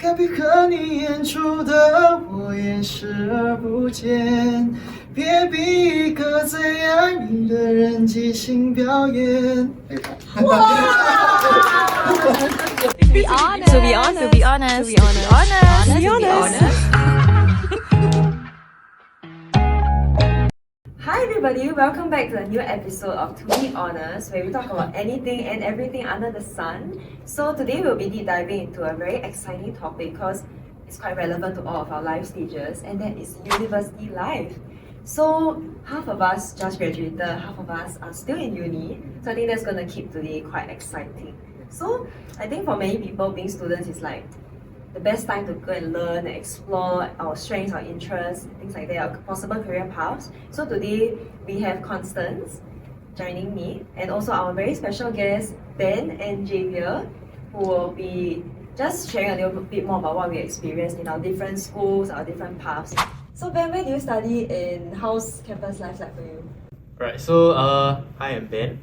隔壁和你演出的我也视而不见，别逼一个最爱你的人即兴表演。To be honest. Hi everybody, welcome back to a new episode of To Be Honest, where we talk about anything and everything under the sun. So today we'll be deep diving into a very exciting topic because it's quite relevant to all of our life stages, and that is university life. So half of us just graduated, half of us are still in uni. So I think that's gonna keep today quite exciting. So I think for many people, being students is like the best time to go and learn and explore our strengths, our interests, things like that, our possible career paths. So today we have Constance joining me, and also our very special guests Ben and Javier, who will be just sharing a little bit more about what we experienced in our different schools, our different paths. So Ben, where do you study and how's campus life like for you? Right, so I am Ben,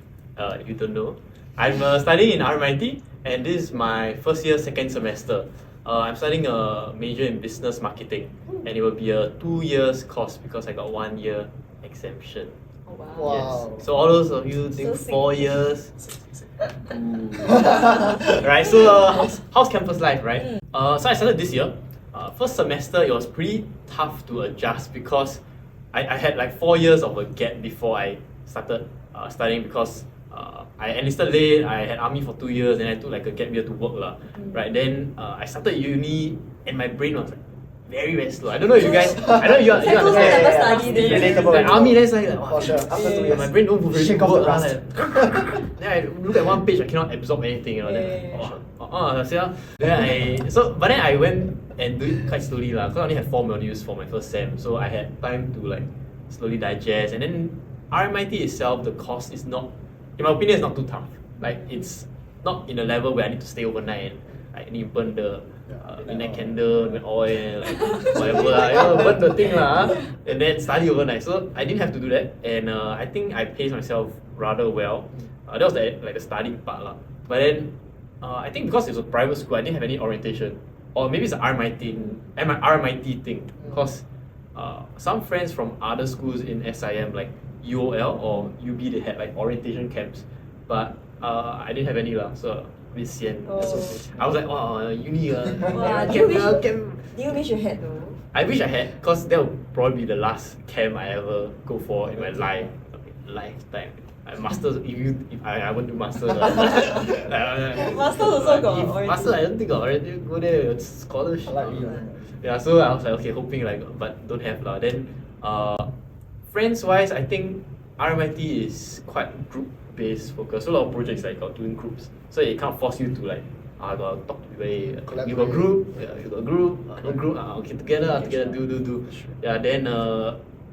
if you don't know. I'm studying in RMIT, and this is my first year, second semester. I'm studying a major in business marketing, and it will be a 2 years course because I got 1 year exemption. Oh wow. Wow. Yes. So all those of you think So 4 years. Right, so how's campus life, right? So I started this year. First semester it was pretty tough to adjust because I had like 4 years of a gap before I started studying because I enlisted late, I had army for 2 years, and I took like a gap year to work lah. Right, then I started uni and my brain was like very slow. I don't know if you guys, I don't know if you understand. never studied it. Relatable. Like army, then it's like wow, For sure. After 2 years, my brain don't really shake off the work lah. rust. Like, then I look at one page, I cannot absorb anything. You know, but then I went and do it quite slowly lah. Cause I only had 4 modules for my first sem, so I had time to like slowly digest. And then RMIT itself, the course is not, in my opinion, it's not too tough. Like it's not in a level where I need to stay overnight and I need to burn the midnight candle with oil, like whatever lah, you know, burn the thing lah, and then study overnight. So I didn't have to do that, and I think I paced myself rather well. That was like the studying part lah. But then I think because it was a private school, I didn't have any orientation, or maybe it's an RMIT thing, because some friends from other schools in SIM like UOL or UB, they had like orientation camps, but I didn't have any lah, so a bit sian. Oh. I was like, wow, uni Wow, do you wish you had though? I wish I had, because that would probably be the last camp I ever go for in my lifetime. Masters, if I won't do masters. Masters also got orientation. Masters, I don't think got orientation. Go there, it's scholarship. Yeah, so I was like, okay, hoping like, but don't have lah. Then, friends wise, I think RMIT is quite group-based focus. So a lot of projects like got doing groups. So it kind of force you to like, gotta talk to people. You got group, no group, okay, together, do. Yeah, then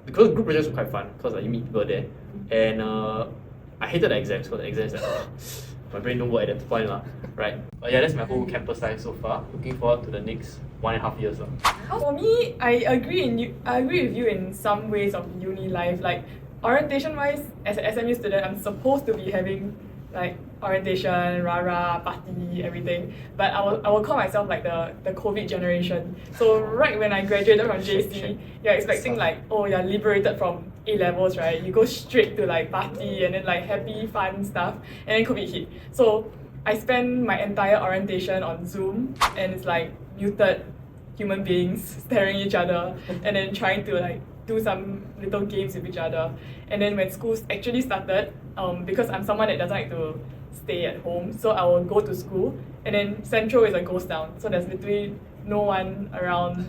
because group projects were quite fun because you meet people there, and I hated the exams because the exams like my brain don't work at that point lah, right? But yeah, that's my whole campus life so far. Looking forward to the next 1.5 years lah. For me, I agree with you in some ways of uni life. Like orientation wise, as an SMU student, I'm supposed to be having like orientation, rah-rah, party, everything. But I will call myself like the COVID generation. So right when I graduated from JC, you're expecting like, oh, you're liberated from A-levels, right? You go straight to like party and then like happy, fun stuff, and then COVID hit. So I spent my entire orientation on Zoom, and it's like muted human beings staring at each other and then trying to like do some little games with each other. And then when schools actually started, because I'm someone that doesn't like to stay at home, so I will go to school, and then Central is a ghost town, so there's literally no one around.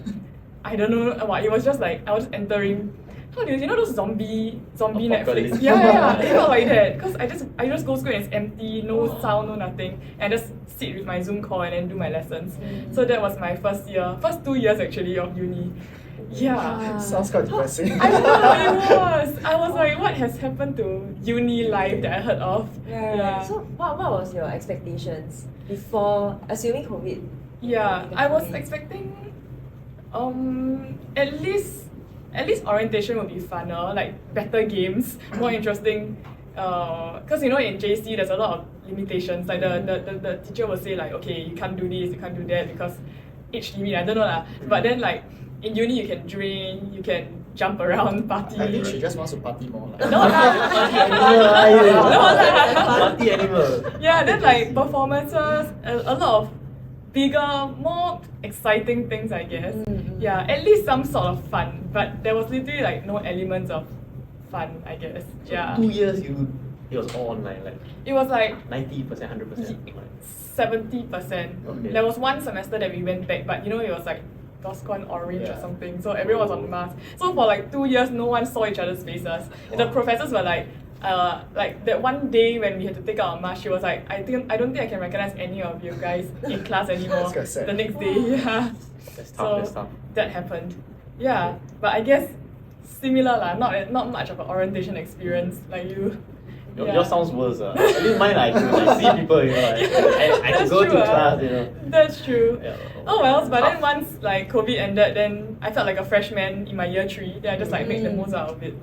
I don't know what, it was just like I was entering, how do you know those zombie Apocalypse. Netflix? Yeah, it felt like that, because I just go school and it's empty, no sound, no nothing, and I just sit with my Zoom call and then do my lessons. So that was my first 2 years actually of uni. Yeah. Sounds quite depressing. I know, I was like, what has happened to uni life that I heard of? Right. Yeah. So what was your expectations before, assuming COVID? Yeah, I was expecting at least orientation would be funner, like better games, more interesting. Because you know in JC there's a lot of limitations. Like the teacher will say like, okay, you can't do this, you can't do that because age limit, I don't know lah. But then like in uni you can drink, you can jump around, party. I think she just wants to party more. Like. No lah. No lah. Party animal. Yeah, then like performances, a lot of bigger, more exciting things, I guess. Yeah, at least some sort of fun. But there was literally like no elements of fun, I guess. Yeah. 2 years it was all online, like It was like 90%, 100%. 70%. Okay. There was one semester that we went back, but you know it was like DOSCON orange or something, so everyone was on mask. So for like 2 years, no one saw each other's faces. The professors were like that one day when we had to take out our mask, she was like, I don't think I can recognize any of you guys in class anymore. That's sad. The next day, yeah. That's tough, So that's tough. that happened. Yeah, but I guess similar lah. Not much of an orientation experience like you. Yours sounds worse. At least mine, I can like, see people, you know, like, I can go to class, you know. That's true. Yeah. Oh well, but then once like COVID ended, then I felt like a freshman in my year 3. Then I just like make the most out of it.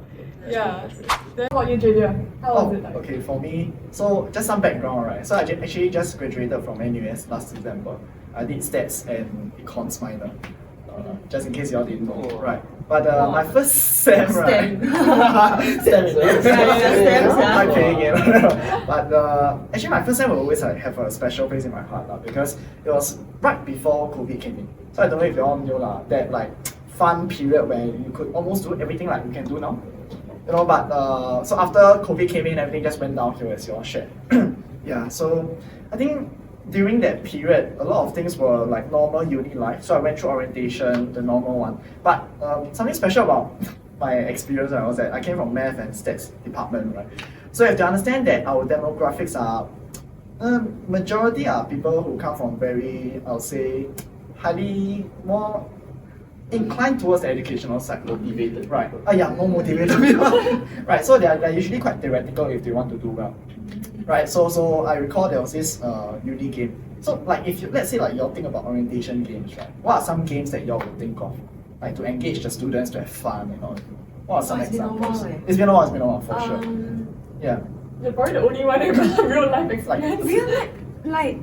Yeah. Then what about you, Javier? How was it like? Okay, for me, so just some background, right? So I actually just graduated from NUS last December. I did stats and econs minor. Just in case y'all didn't know, right? But my first sem, right? I'm playing it. But actually, my first sem will always like have a special place in my heart, because it was right before COVID came in. So I don't know if you all knew that like fun period where you could almost do everything like you can do now. You know, but so after COVID came in, everything just went downhill as you all shared. Yeah, so I think during that period, a lot of things were like normal uni life. So I went through orientation, the normal one. But something special about my experience was that I came from math and stats department, right? So you have to understand that our demographics are, majority are people who come from very, I would say, highly more inclined towards the educational side. Motivated. Right. Yeah, more motivated people. Right, so they're usually quite theoretical if they want to do well. Right, so I recall there was this uni game. So like if you, let's say like y'all think about orientation games, right? What are some games that y'all would think of? Like to engage the students, to have fun and all. What are some examples? It's been a while, for sure. Yeah. You're probably the only one who got real life experience. Real like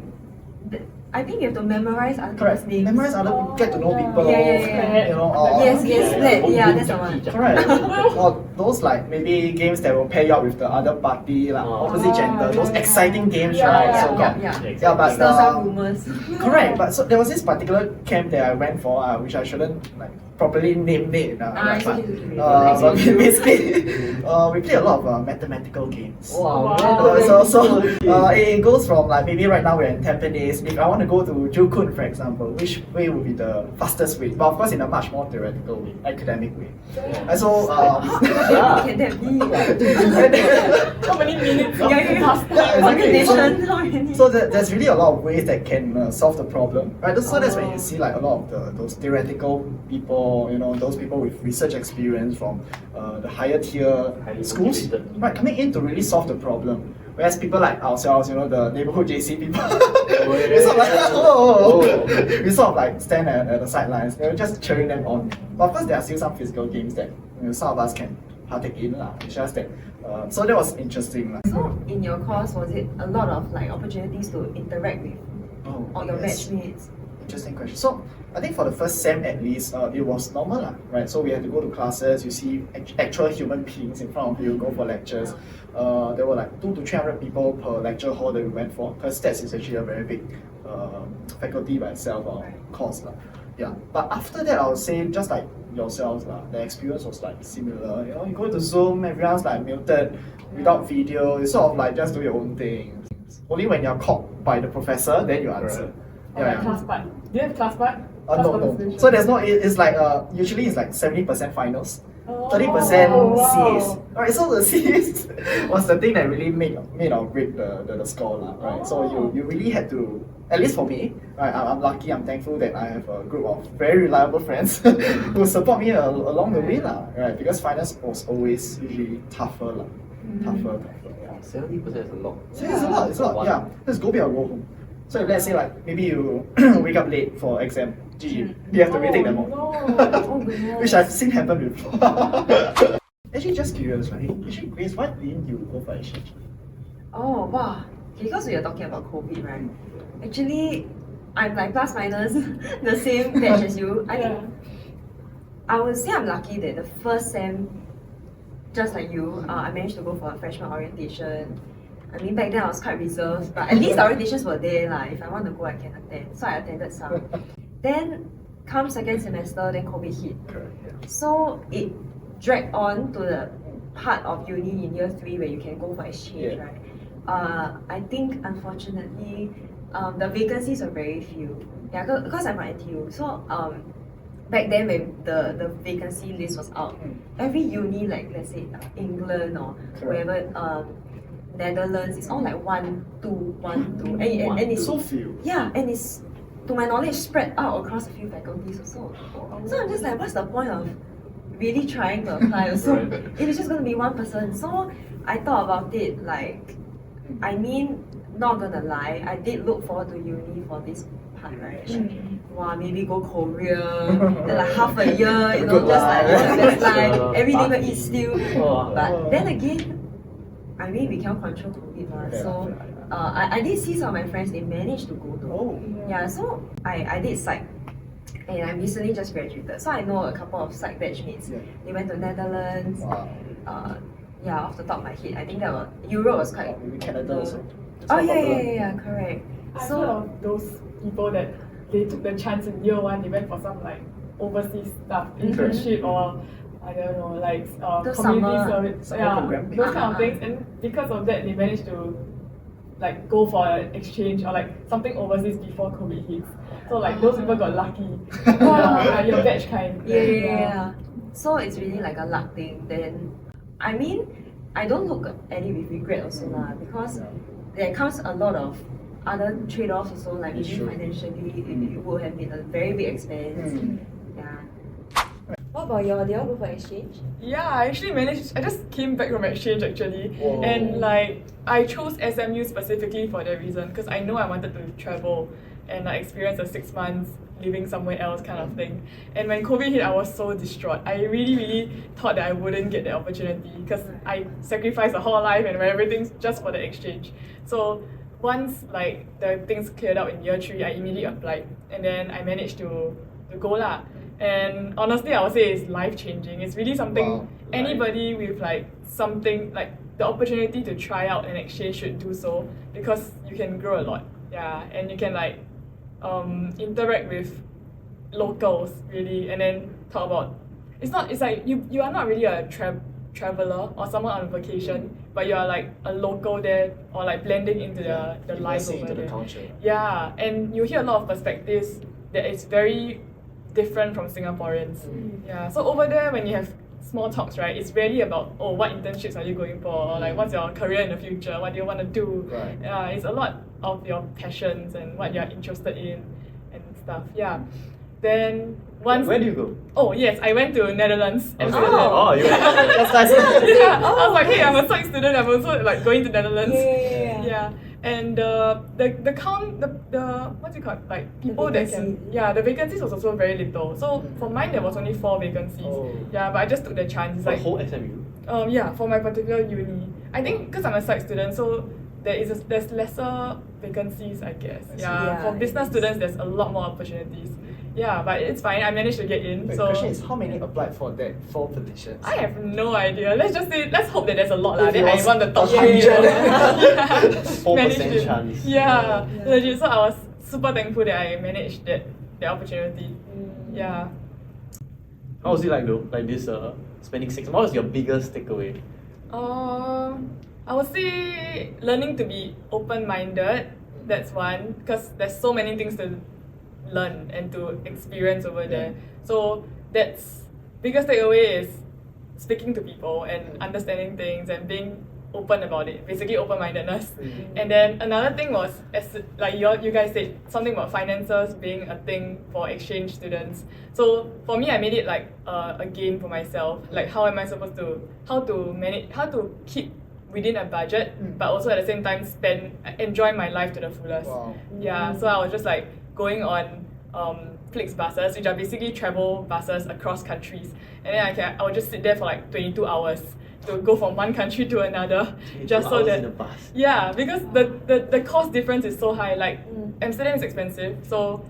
I think you have to memorize other Correct. people's names. Memorize other people, get to know people. Yeah. You know, or, Yes, split. Yeah, that's the one. Correct. Or those like maybe games that will pair you up with the other party, like opposite gender. Those exciting games, right? So called. Yeah, but Still some rumors. correct. But so there was this particular camp that I went for, which I shouldn't like properly name it. But basically, we play a lot of mathematical games. Wow. It goes from like maybe right now we're in Tampines. If I want to go to Joo Koon, for example, which way would be the fastest way? But of course, in a much more theoretical way, academic way. And so, Can that be? How many minutes of Calculation, how many? So there's really a lot of ways that can solve the problem, right? So that's when you see like a lot of those theoretical people, you know, those people with research experience from the higher tier Highly schools, motivated. right, coming in to really solve the problem. Whereas people like ourselves, you know, the neighborhood JC people, we sort of like, we sort of like stand at the sidelines, you know, just cheering them on. But of course, there are still some physical games that some of us can partake in. It's just that, so that was interesting. So in your course, was it a lot of like opportunities to interact with all your batchmates? Interesting question. So I think for the first sem at least, it was normal, right? So we had to go to classes, you see actual human beings in front of you, go for lectures. There were like 200 to 300 people per lecture hall that we went for, because stats is actually a very big faculty by itself, or course. Yeah. But after that, I would say just like yourselves, the experience was like similar. You know, you go to Zoom, everyone's like muted, without video, you sort of like just do your own thing. Only when you're caught by the professor, then you answer. Class part. Do you have class part? No. So there's no. It's like usually it's like 70% finals, 30% CAs. Alright, so the CAs was the thing that really made or break the score, right? So you really had to, at least for me, right? I'm lucky. I'm thankful that I have a group of very reliable friends who support me along the way, right? Because finals was always usually tougher, tougher. 70% is a lot. It's a lot. Yeah, just go big or go home. So if let's say like maybe you wake up late for exam, GG, you have to retake them all. Which I've seen happen before. Actually, just curious, right? Actually, Grace, why didn't you go for exchange? Oh wow! Because we are talking about COVID, right? Actually, I'm like plus minus the same batch as you. I think I would say I'm lucky that the first sem, just like you, I managed to go for a freshman orientation. I mean, back then I was quite reserved, but at least the orientations were there. Like, if I want to go, I can attend. So I attended some. Then, come second semester, then COVID hit. Correct, yeah. So it dragged on to the part of uni in year 3 where you can go for exchange, Yeah. right? I think, unfortunately, the vacancies are very few. Yeah, because I'm from NTU. So, back then when the vacancy list was out, every uni, like let's say England or wherever, Netherlands, it's all like 1, 2, 1, 2. And it's so few. yeah, and it's, to my knowledge, spread out across a few faculties also. So I'm just like, what's the point of really trying to apply also if it's just going to be one person? So I thought about it, like, I mean, not gonna lie, I did look forward to uni for this part, right? Wow, maybe go Korea, then like half a year, you know, Good just like life. the best life, every day will eat stew. Oh. But then again, I mean, we cannot control COVID, so I did see some of my friends, they managed to go to. Oh. Yeah, so I did psych, and I recently just graduated. So I know a couple of psych batchmates. Yeah. They went to Netherlands. Wow. Yeah, off the top of my head, I think that was, Europe was quite. Maybe Canada also. It's Oh quite yeah, popular. yeah, correct. I've heard So of those people that they took the chance in year 1, they went for some like overseas stuff, internship or I don't know, like Those community summer- service, summer yeah, program. those kind of things. And because of that, they managed to like go for an exchange or like something overseas before COVID hits. So like those people got lucky. Yeah, your batch kind. yeah. So it's really like a luck thing. Then, I mean, I don't look at it with regret also lah, because there comes a lot of other trade-offs also, like maybe Sure. financially, it would have been a very big expense. Yeah. What about y'all? Did y'all go for exchange? Yeah, I actually managed. I just came back from exchange actually, Whoa. and like I chose SMU specifically for that reason because I know I wanted to travel and like experience a 6 months living somewhere else kind of thing. And when COVID hit, I was so distraught. I really thought that I wouldn't get the opportunity because I sacrificed a whole life and everything just for the exchange. So once like the things cleared out in year 3, I immediately applied, and then I managed to go lah. And honestly, I would say it's life changing. It's really something Wow. anybody with like something like the opportunity to try out an exchange should do so because you can grow a lot. Yeah, and you can like interact with locals really, and then talk about. It's like you are not really a traveler or someone on vacation, but you are like a local there or like blending into the life Immersing over into the there. culture. Yeah, and you hear a lot of perspectives that is very different from Singaporeans. Yeah, so over there when you have small talks, right, it's really about, oh, what internships are you going for, or like what's your career in the future, what do you want to do. Right. Yeah, it's a lot of your passions and what you're interested in and stuff. Yeah. Then once Where do you go? Oh yes, I went to Netherlands. Okay. Amsterdam. Oh, you went. That's nice. Yeah, I was like, hey, I'm a psych student. I'm also like going to Netherlands. Yeah. Yeah, and the count the what's it called, like people that can, the vacancies was also very little. So for mine there was only 4 vacancies. Oh. Yeah, but I just took the chance. It's The like whole SMU. yeah, for my particular uni. I think because I'm a psych student, so there's lesser vacancies, I guess. Yeah, For business it is. students, there's a lot more opportunities. Yeah, but it's fine. I managed to get in. The So question is, how many applied for that 4 petitions? I have no idea. Let's hope that there's a lot lah. If it Then I was want the top 100. 4% Managed it. chance. Yeah, legit. So I was super thankful that I managed that opportunity. Yeah. How was it like though? Like this spending 6 months. What was your biggest takeaway? I would say learning to be open-minded. That's one, because there's so many things to learn and to experience over there. So that's biggest takeaway is speaking to people and understanding things and being open about it. Basically, open-mindedness. And then another thing was, as like you guys said, something about finances being a thing for exchange students. So for me, I made it like a game for myself. Like how am I supposed to how to keep within a budget, but also at the same time enjoy my life to the fullest. Wow. Yeah, so I was just like going on Flix buses, which are basically travel buses across countries. And then I would just sit there for like 22 hours to go from one country to another, just so that in a bus. yeah, because the cost difference is so high. Like Amsterdam is expensive, so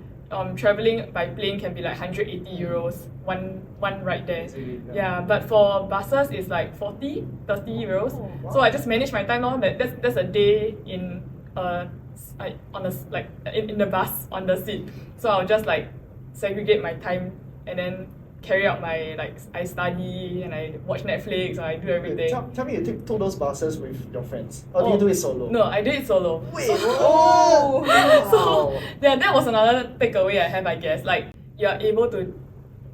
traveling by plane can be like 180 euros one ride there. Yeah, but for buses it's like 30 euros. Oh, wow. So I just manage my time on that's a day in in the bus on the seat. So I'll just like segregate my time and then carry out my I study and I watch Netflix, I do everything. Tell me you took those buses with your friends. Or do you do it solo? No, I did it solo. Wait, oh! So yeah, that was another takeaway I have, I guess. Like you're able to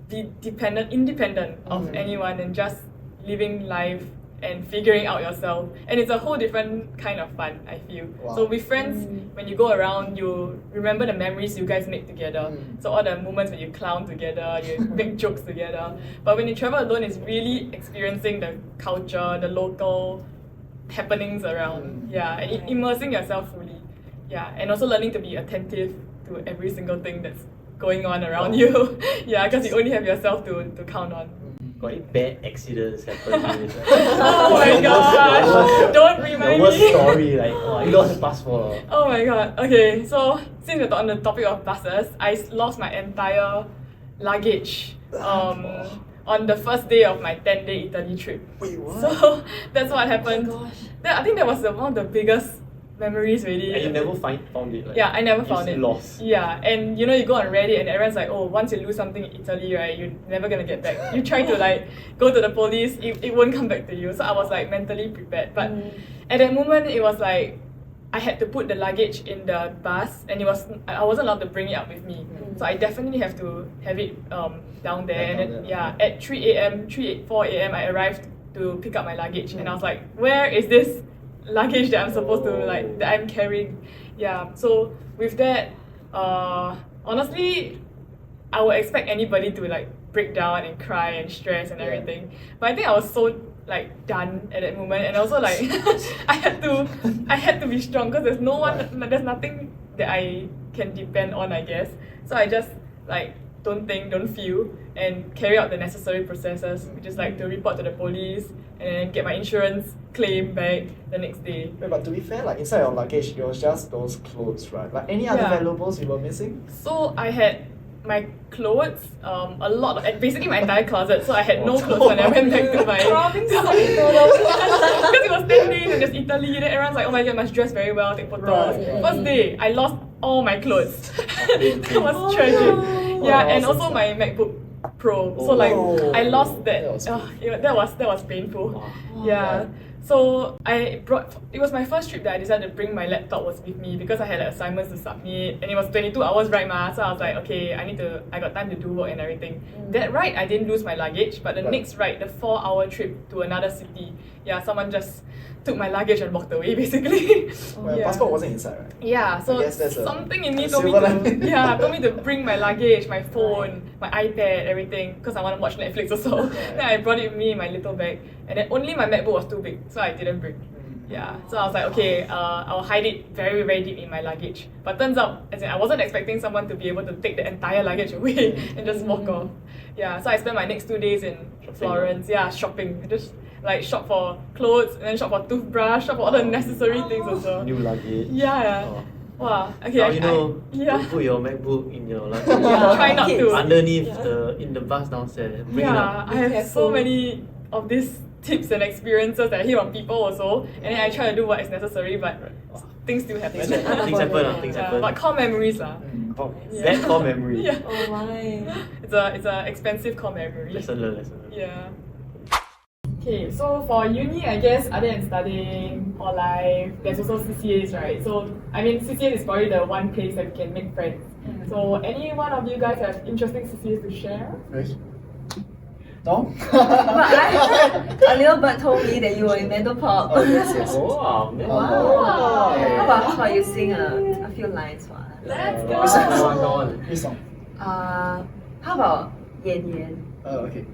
be independent of anyone and just living life and figuring out yourself. And it's a whole different kind of fun, I feel. Wow. So with friends, when you go around, you remember the memories you guys make together. So all the moments when you clown together, you make jokes together. But when you travel alone, it's really experiencing the culture, the local happenings around. Yeah, and immersing yourself fully. Yeah, and also learning to be attentive to every single thing that's going on around you. Yeah, because you only have yourself to count on. Got any bad accidents happen? Oh my gosh! Don't remind the worst me. story, like you lost your passport. Oh my god. Okay, so since we're on the topic of buses, I lost my entire luggage on the first day of my 10-day Italy trip. Wait, what? So that's what happened. Oh my gosh. I think that was one of the biggest memories really. And you never found it? Like, Yeah, I never you found just it. lost. Yeah, and you know, you go on Reddit and everyone's like, oh, once you lose something in Italy, right, you're never gonna get back. You try to like go to the police, it won't come back to you. So I was like mentally prepared. But at that moment, it was like I had to put the luggage in the bus, and I wasn't allowed to bring it up with me. So I definitely have to have it down there. And then, at 4 a.m. I arrived to pick up my luggage, and I was like, where is this luggage that I'm supposed to that I'm carrying? Yeah, so with that, honestly, I would expect anybody to like break down and cry and stress and everything, but I think I was so like done at that moment, and also like I had to be strong because there's there's nothing that I can depend on, I guess. So I just like don't think, don't feel, and carry out the necessary processes, which is like to report to the police and get my insurance claim back the next day. Wait, but to be fair, like inside your luggage, it was just those clothes, right? Like any other valuables you were missing? So I had my clothes, a lot, basically my entire closet. So I had no clothes when I went back to my because it was 10 days and there's Italy. Then everyone's like, oh my god, must dress very well, take photos. Right. First day, I lost all my clothes. That was tragic. Yeah, and also my MacBook Pro. So like I lost that. That was painful. Yeah. So it was my first trip that I decided to bring my laptop was with me because I had assignments to submit, and it was 22 hours ride ma. So I was like, okay, I got time to do work and everything. That ride I didn't lose my luggage, but the next ride, the 4-hour trip to another city, someone just took my luggage and walked away basically. Well, your passport wasn't inside, right? Yeah, so I guess that's something in me a told me silver to told me to bring my luggage, my phone, my iPad, everything, because I want to watch Netflix also. Then I brought it with me in my little bag, and then only my MacBook was too big, so I didn't bring. Yeah, so I was like, okay, I'll hide it very, very deep in my luggage. But turns out, I wasn't expecting someone to be able to take the entire luggage away and just walk off. Yeah, so I spent my next 2 days in Florence, shopping. Just like shop for clothes and then shop for toothbrush, shop for all the necessary things also. New luggage. Yeah. Oh. Wow. Okay. Now don't put your MacBook in your luggage. Try not to. Underneath in the bus downstairs. Bring it up. I have so many of these tips and experiences that I hear from people also, and then I try to do what is necessary, but things still happen. Things happen. But core memories lah. That core memory. Yeah. Oh my. It's a expensive core memory. Lesson learned. Yeah. Okay, so for uni, I guess other than studying or life, there's also CCAs, right? So I mean, CCAs is probably the one place that we can make friends. So any one of you guys have interesting CCAs to share? No? But a little bird told me that you were in Mental Pop. Oh, yes. Wow, man. Wow. How about you sing a few lines for us? Let's Which song? go! Which song? How about 演员? Okay.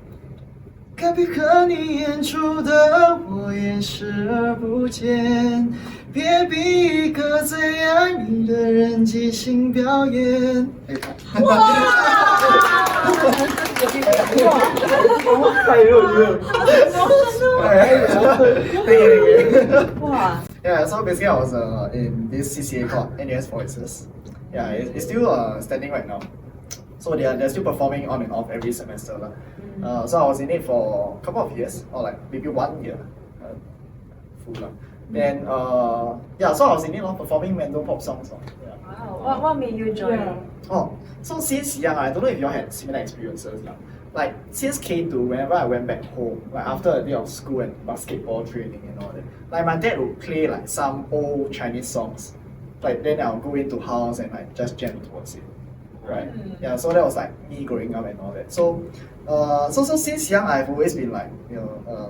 隔壁和你演出的我也视而不见，别逼一个最爱你的人即兴表演。太热了。Wow. Yeah, so basically I was in this CCA called NUS Voices. Yeah, it's still standing right now. So they're still performing on and off every semester. So I was in it for a couple of years, or like maybe 1 year. Full. Then yeah, so I was in it performing Mendo pop songs. Yeah. Wow. What made you join? Yeah. Oh, so since young, I don't know if you all had similar experiences. Like since K2, whenever I went back home, like after a day of school and basketball training and all that, like my dad would play like some old Chinese songs. Like then I'll go into house and like just jam towards it. Right? Yeah, so that was like me growing up and all that. So so since young I've always been like,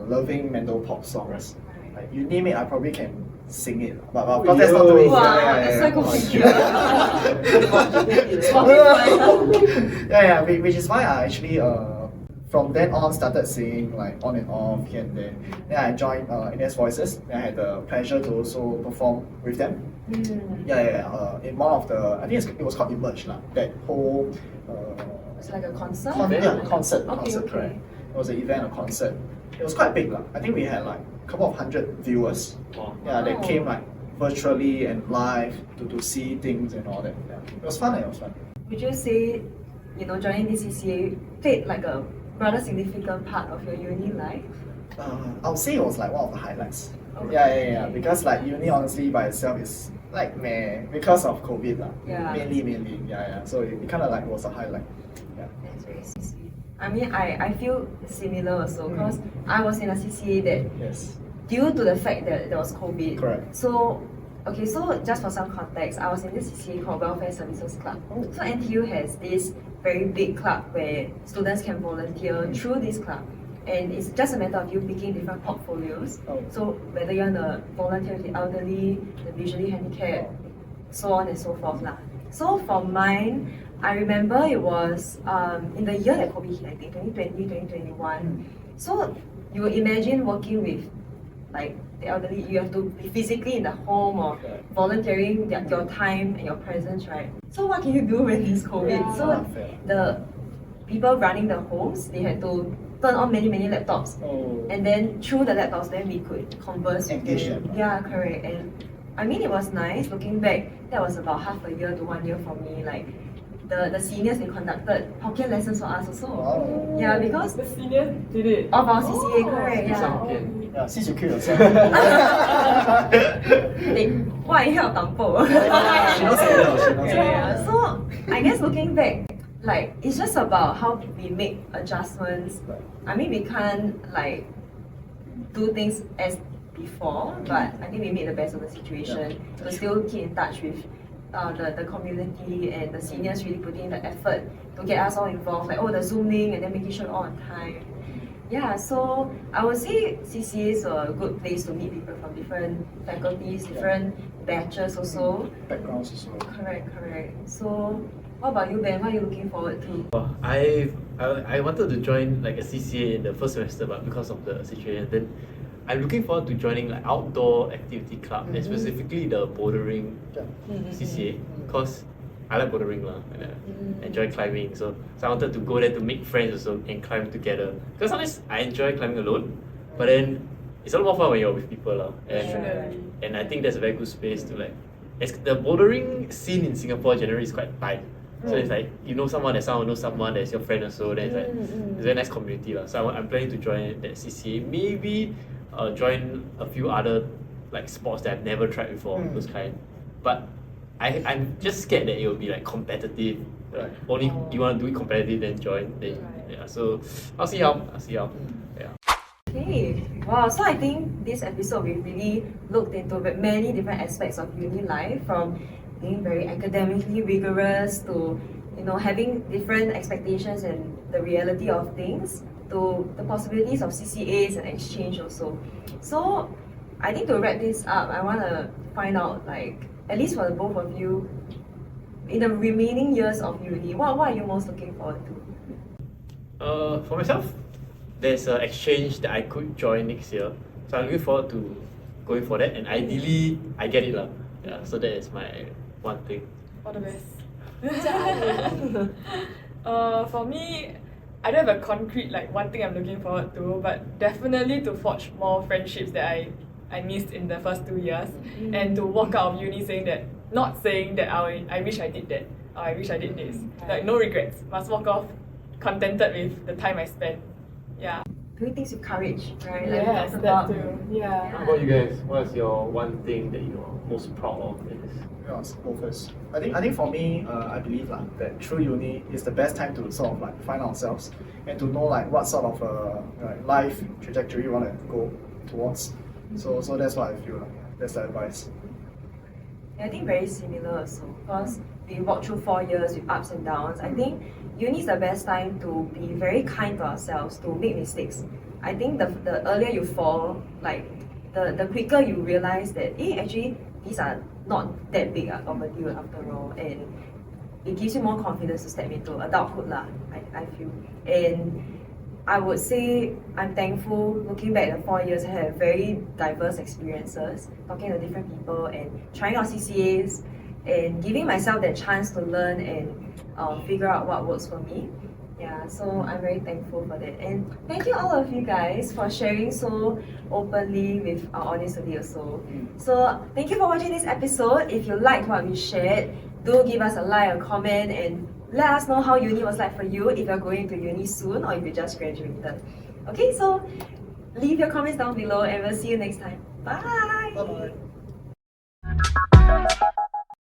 loving Mendo pop songs. Like you name it, I probably can sing it. But of course that's not doing it. Wow, Yeah. Yeah, which is why I actually from then on started singing like on and off here and there. Then I joined NS Voices. I had the pleasure to also perform with them. In one of the, I think it was called Emerge lah. That whole It's like a concert? concert, Okay. correct. It was an event, a concert. It was quite big lah. I think we had like a couple of hundred viewers. Wow. Yeah, that came like virtually and live to see things and all that. Yeah, it was fun. It was fun. Would you say, joining this CCA played like a rather significant part of your uni life? I would say it was like one of the highlights. Okay. Yeah. Because like uni honestly by itself is like meh because of COVID lah. Yeah. Mainly. Yeah. So it kind of like was a highlight. Yeah. That's very sweet. I mean, I feel similar also because I was in a CCA that Yes. due to the fact that there was COVID. Correct. So just for some context, I was in this CCA called Welfare Services Club. So NTU has this very big club where students can volunteer through this club. And it's just a matter of you picking different portfolios. Oh. So whether you want to volunteer with the elderly, the visually handicapped, so on and so forth lah. So for mine, I remember it was in the year that COVID hit, I think 2020, 2021. So you would imagine working with like the elderly, you have to be physically in the home or volunteering your time and your presence, right? So what can you do when it's COVID? Yeah. So the people running the homes, they had to turn on many laptops. Oh. And then through the laptops, then we could converse with Engage them. them. Yeah, correct. And I mean, it was nice. Looking back, that was about half a year to 1 year for me. Like the seniors, they conducted Hokkien lessons for us also. Wow. Yeah, because The seniors did it. of our CCA, correct. It's Yeah. Hokkien. Yeah, since you kill yourself. They 外校党部. She knows it well, she knows it well. Yeah. So I guess looking back, like it's just about how we make adjustments. I mean, we can't like do things as before, but I think we made the best of the situation. We still keep in touch with the community and the seniors really putting in the effort to get us all involved, like the Zoom link and then making sure all on time. Yeah, so I would say CCAs are a good place to meet people from different faculties, different batches also. Backgrounds as well. Correct. So what about you, Ben? What are you looking forward to? I wanted to join like a CCA in the first semester, but because of the situation, then I'm looking forward to joining like outdoor activity club, and specifically the bouldering CCA, because I like bouldering lah, and I enjoy climbing. So I wanted to go there to make friends also and climb together. Because sometimes I enjoy climbing alone, but then it's a lot more fun when you're with people lah. And I think that's a very good space to like. The bouldering scene in Singapore generally is quite tight. So it's like you know someone knows someone that's your friend also. Then it's like it's a very nice community lah. So I'm planning to join that CCA. Maybe join a few other like sports that I've never tried before. Those kind. But I'm just scared that it will be like competitive. Like, only you want to do it competitive then join. Then yeah. So I'll see how. Yeah. Okay, wow, so I think this episode we really looked into many different aspects of uni life, from being very academically rigorous to having different expectations and the reality of things, to the possibilities of CCAs and exchange also. So I think to wrap this up, I want to find out, like, at least for the both of you, in the remaining years of uni, what are you most looking forward to? For myself, there's an exchange that I could join next year. So I'm looking forward to going for that, and ideally I get it lah. Yeah, so that is my one thing. All the best. For me, I don't have a concrete like one thing I'm looking forward to, but definitely to forge more friendships that I missed in the first 2 years, and to walk out of uni not saying that I wish I did that, or I wish I did this. Like no regrets. Must walk off contented with the time I spent. Yeah. Doing things with courage, right? Like we Yes, talked that about. too. Yeah. How about you guys? What's your one thing that you're most proud of in this? Yeah, go first. I think for me, I believe that through uni is the best time to sort of like find ourselves and to know like what sort of life trajectory we want to go towards. So that's what I feel like. That's the advice. I think very similar also because we walked through 4 years with ups and downs. I think uni is the best time to be very kind to ourselves, to make mistakes. I think the earlier you fall, like the quicker you realize that actually these are not that big of a deal after all, and it gives you more confidence to step into adulthood lah. I feel, and I would say I'm thankful looking back at the 4 years. I had very diverse experiences, talking to different people and trying out CCAs and giving myself that chance to learn and figure out what works for me. Yeah, so I'm very thankful for that. And thank you all of you guys for sharing so openly with our audience today also. So thank you for watching this episode. If you liked what we shared, do give us a like, a comment, and let us know how uni was like for you, if you're going to uni soon or if you just graduated. Okay, so leave your comments down below and we'll see you next time. Bye! Bye bye.